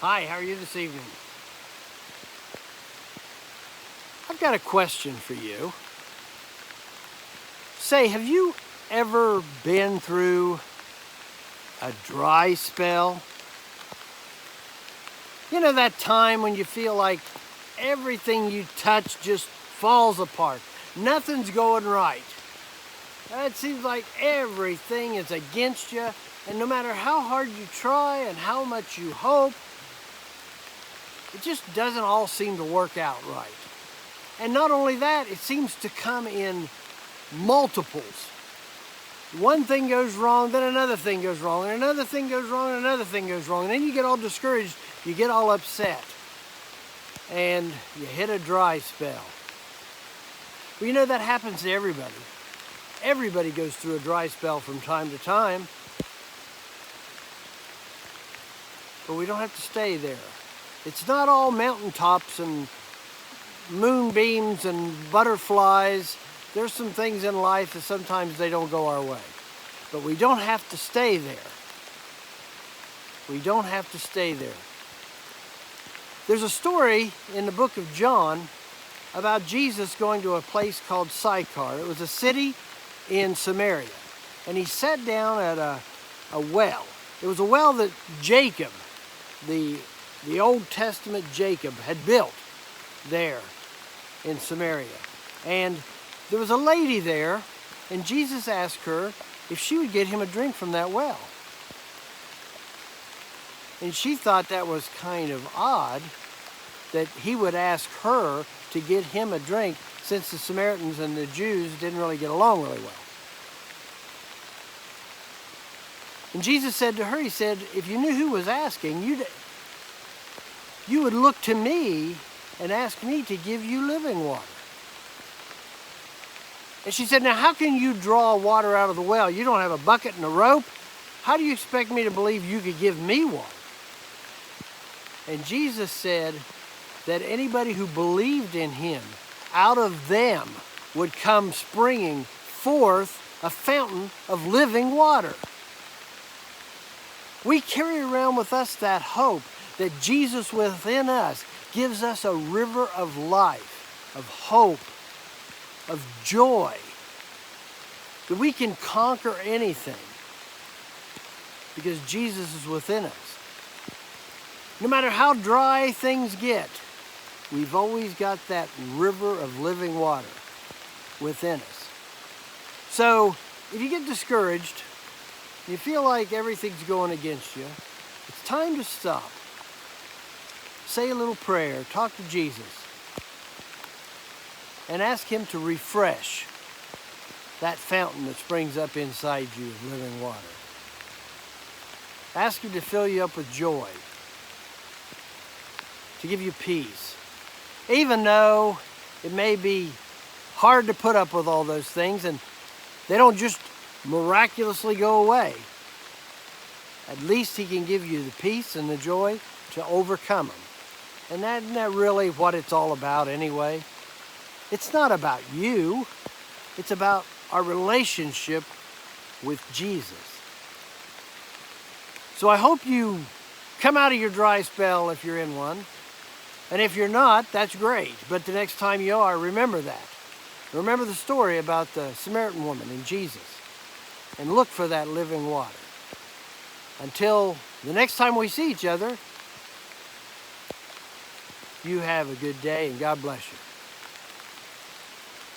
Hi, how are you this evening? I've got a question for you. Say, have you ever been through a dry spell? You know that time when you feel like everything you touch just falls apart. Nothing's going right. It seems like everything is against you, and no matter how hard you try and how much you hope, it just doesn't all seem to work out right. And not only that, it seems to come in multiples. One thing goes wrong, then another thing goes wrong, and another thing goes wrong, and another thing goes wrong. And then you get all discouraged, you get all upset, and you hit a dry spell. Well, you know that happens to everybody. Everybody goes through a dry spell from time to time. But we don't have to stay there. It's not all mountaintops and moonbeams and butterflies. There's some things in life that sometimes they don't go our way. But we don't have to stay there. We don't have to stay there. There's a story in the book of John about Jesus going to a place called Sychar. It was a city in Samaria. And he sat down at a well. It was a well that Jacob, the Old Testament Jacob, had built there in Samaria. And there was a lady there, and Jesus asked her if she would get him a drink from that well. And she thought that was kind of odd that he would ask her to get him a drink, since the Samaritans and the Jews didn't really get along really well. And Jesus said to her, he said, if you knew who was asking, you would look to me and ask me to give you living water. And she said, now how can you draw water out of the well? You don't have a bucket and a rope. How do you expect me to believe you could give me water? And Jesus said that anybody who believed in him, out of them would come springing forth a fountain of living water. We carry around with us that hope that Jesus within us gives us a river of life, of hope, of joy, that we can conquer anything because Jesus is within us. No matter how dry things get, we've always got that river of living water within us. So if you get discouraged, you feel like everything's going against you, it's time to stop. Say a little prayer, talk to Jesus, and ask him to refresh that fountain that springs up inside you of living water. Ask him to fill you up with joy, to give you peace. Even though it may be hard to put up with all those things and they don't just miraculously go away, at least he can give you the peace and the joy to overcome them. And isn't that really what it's all about anyway? It's not about you. It's about our relationship with Jesus. So I hope you come out of your dry spell if you're in one. And if you're not, that's great. But the next time you are, remember that. Remember the story about the Samaritan woman and Jesus. And look for that living water. Until the next time we see each other, you have a good day and God bless you.